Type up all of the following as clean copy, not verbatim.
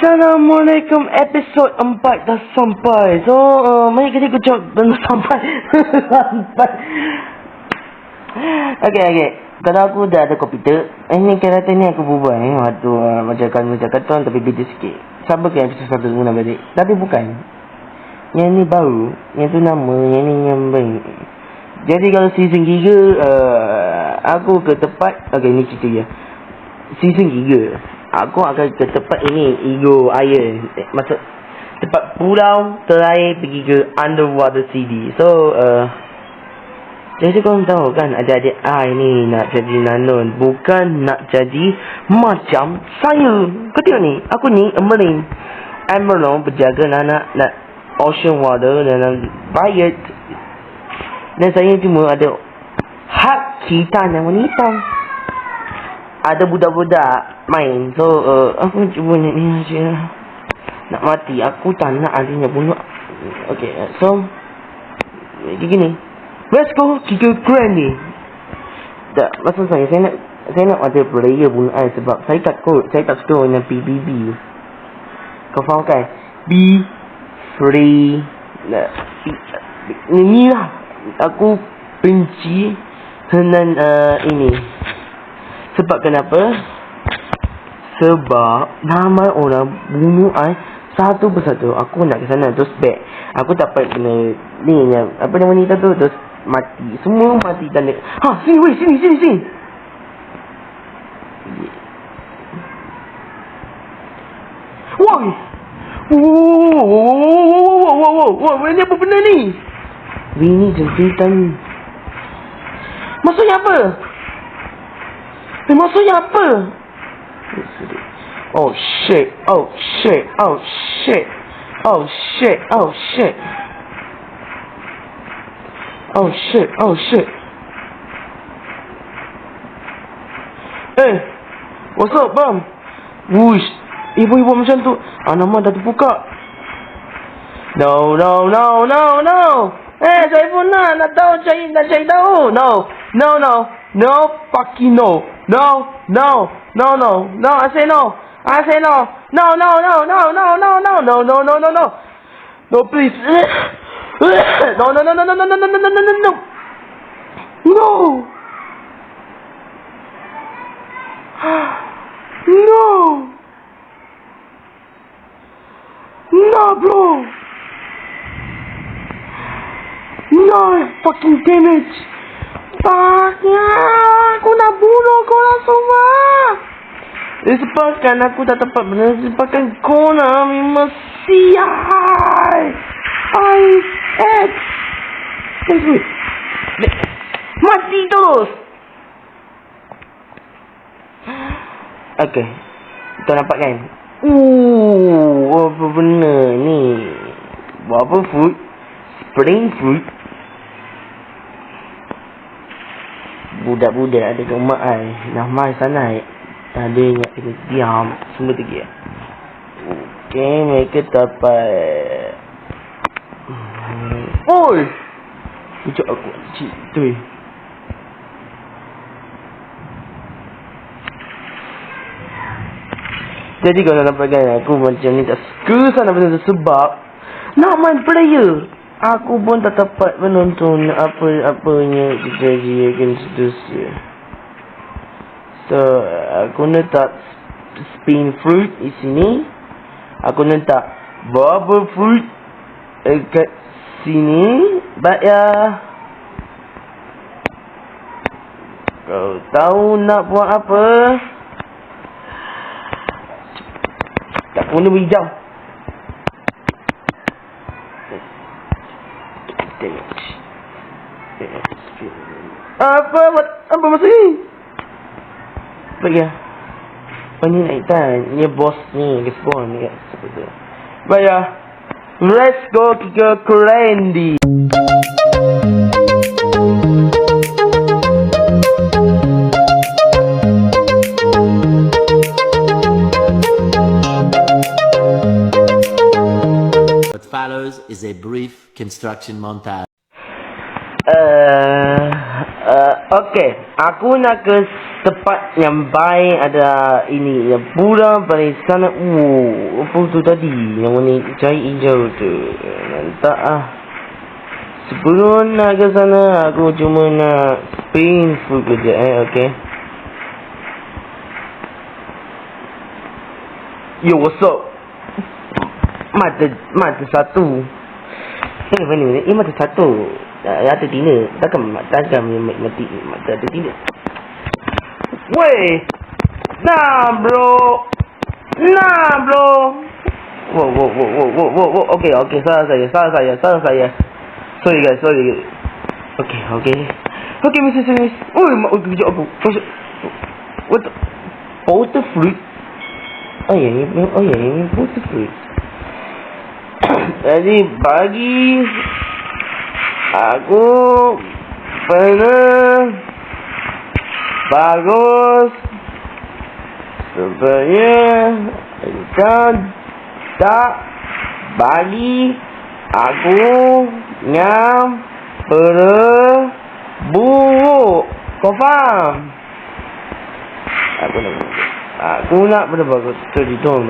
Assalamualaikum, episod 4 dah sampai. So, mari kita ucap belum sampai. Okay. Kalau aku dah ada komputer, ini kereta ni aku berubah macam karton tapi beda sikit. Sama ke episod 1 guna balik. Tapi bukan. Yang ni baru, yang tu nama, yang ni yang baik. Jadi kalau season 3 aku ke tempat, ni cerita dia. Season 3 aku akan ke tempat ini, Ego Iron. Maksud tempat pulau terakhir pergi ke underwater city. So jadi korang tahu kan, adik-adik ni nak jadi nanon, bukan nak jadi macam saya. Kau tengok ni, aku ni Marine. Emerald berjaga nak ocean water dan riot. Dan saya cuma ada hak kita yang wanita. Ada budak-budak main. So aku cuba ni je. Nak mati. Aku tak nak adanya bunuh. Okay, so gini. Let's go kita grand ni. Tak, maksud saya nak ada player bunuh I sebab saya takut. Saya tak suka dengan PBB. Kau faham kan? Be free. Ini lah aku benci dengan ini. Sebab kenapa? Sebab ramai orang bunuh I satu persatu. Aku nak ke sana terus back. Aku tak dapat kena ni yang apa nama wanita tu terus mati. Semua mati tanda. Sini. Woi. Wow, ini apa benda ni? Ini jemputan. Maksudnya apa? Maksudnya apa? Oh shit. What's up, bang? Wush, ibu-ibu macam tu. Nama dah terbuka. No. Saya pun nak tahu, cari tahu. No, fucking no. No, I say no. No. No, please. No. No, bro. No, fucking damage. Aku nak bunuh korang semua. Disebabkan aku tak dapat benar. Disebabkan korang memang sial. Mati terus. Okay, kau nampak kan? Apa benda ni? Apa fruit? Spring fruit. Budak-budak ada kat rumah I. Dah mai sana tak ada ingat kita diam. Semua tergiat. Okay, mereka dapat. Oi! Ucap aku cik tu. Jadi kalau nampak kan, aku macam ni tak suka sana benda tu sebab nak main player. Aku pun tak dapat menonton apa-apanya kejadian seterusnya. So, aku letak spin fruit di sini. Aku letak bubble fruit kat sini. Bayar. Kau tahu nak buat apa? Tak guna hijau. Apa maksud ni? Baik. Ni naik tan. Ni bos ni respon ni seperti tu. Baik. Let's go ke Randy. What follows is a brief construction montage. Okay, aku nak ke tempat yang baik ada ini yang pura paling sana. Apa tu tadi yang warna cari hijau tu? Mantap ah. Sebelum nak ke sana aku cuma nak spin food kejap okay. Yo, what's up? Mata satu. Mana? Mata satu. Ada tina. Takkan mati mata ada tina. Weh. Nah, bro. Wow. Okay. Salah saya. Sorry guys. Okay, Mr. Smith. Kejap aku. What? Powder fruit? Oh ya, ini powder fruit. Jadi pagi aku pernah bagus sebenarnya kan tak bagi aku yang buruk. Kau faham? Aku nak benda bagus. Sorry, don't.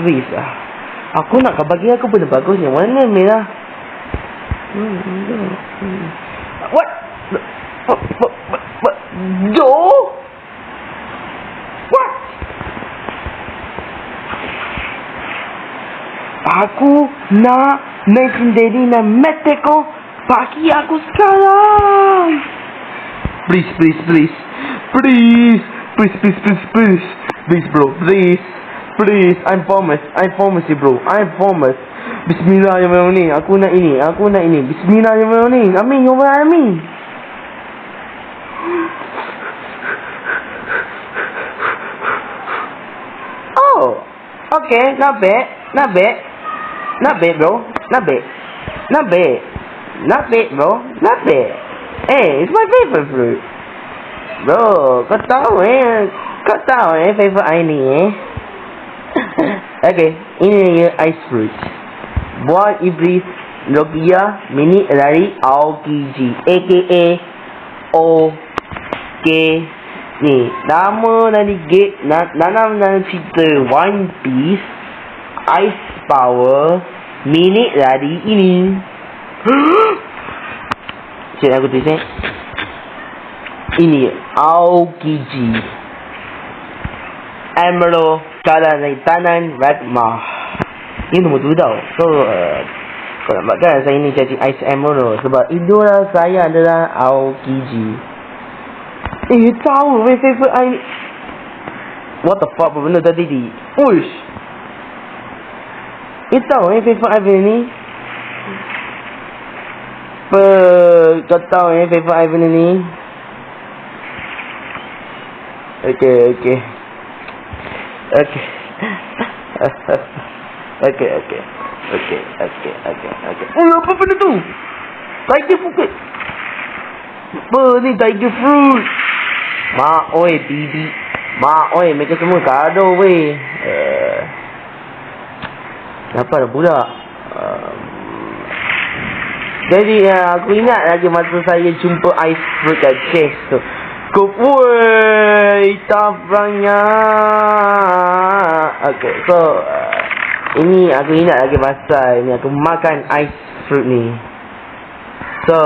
Please lah. Aku nak kau bagi aku benda bagus yang mana, Mira? What? Joe? What? Aku nak naikin daddy na mete ko bagi aku sekarang. Please, bro, please, I promise you, bro, Bismillahirrahmanirrahim, aku nak ini, Bismillahirrahmanirrahim, amin. Oh, okay, not bad, bro, Hey, it's my favorite fruit. Bro, kau tahu favorite I ni Okay, ini ice fruit. Buat Iblis Logia Mini dari AOKG aka OK ni. Nama dari gate nanam cerita One Piece Ice Power Mini dari ini. Cik aku tulis ini AOKG Emerald Kala dari Tanan Redma. Ini nombor 2 tau. So kau nampak kan saya ni jadi Ice Emerald sebab idola saya adalah AOKG. Tahu my favorite I. What the fuck benda tadi di? Uish. Tahu my favorite I ni. Kau tahu favorite I ni. Okay. Apa benda tu? Tiger fruit. Apa ni tiger fruit? Mak oi bibi. Mereka semua kado weh. Kenapa dah budak? Jadi aku ingat lagi masa saya jumpa ice fruit kat chest tu. Woi, tabrangnya. Okay, so ini aku ingat lagi masa ini aku makan ice fruit ni. So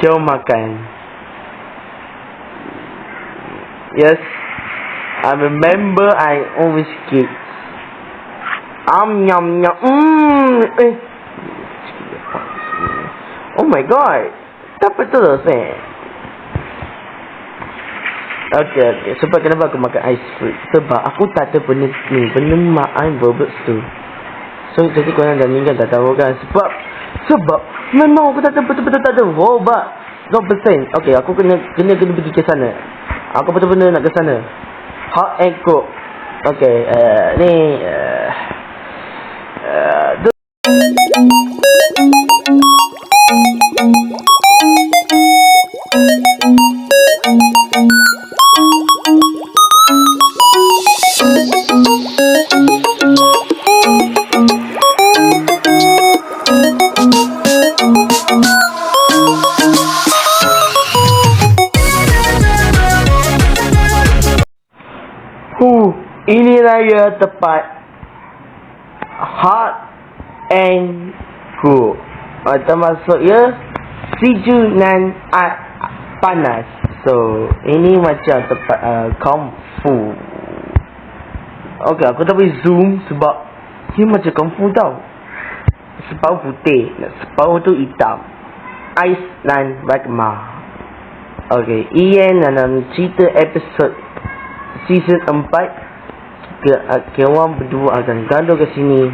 jom makan. Yes, I remember I always keep. Yum. Oh my god. Tak betul Okay. Sebab kenapa aku makan ice fruit? Sebab aku tak ada benda ni, benda makan bubbles tu. So jadi korang dah meninggal tak tahu kan? Sebab memang aku tak ada, betul-betul tak ada. Oh, but 0%. Okay, aku kena pergi ke sana. Aku betul-betul nak ke sana. Hot and cook. Okay, ni Ini raya tepat hot and cool. Termasuk ya sejuk dan panas. So ini macam tempat kung fu. Okay, aku tak boleh zoom sebab ni macam kung fu tau. Separuh putih, separuh tu hitam. Ais dan magma. Okay, Ian dalam cerita episod season 4 kita orang berdua akan gaduh ke sini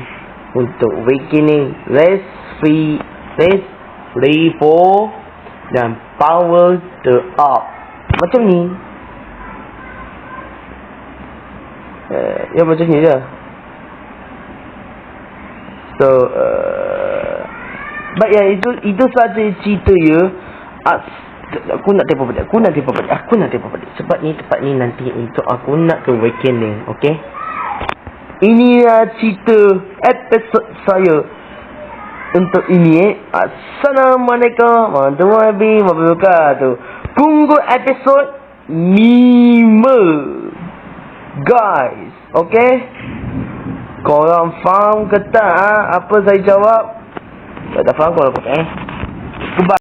untuk awakening, let's free for dan power the up. Macam ni. Ya macam ni je. So baik ya, itu saja cerita ya. Aku nak tempoh balik sebab ni tempat ni nanti untuk aku nak ke awakening. Okay, ini cerita episod saya untuk ini. Assalamualaikum warahmatullahi wabarakatuh. Tunggu episod 5 guys. Okay, korang faham ke tak apa saya jawab? Tak faham korang apa Goodbye.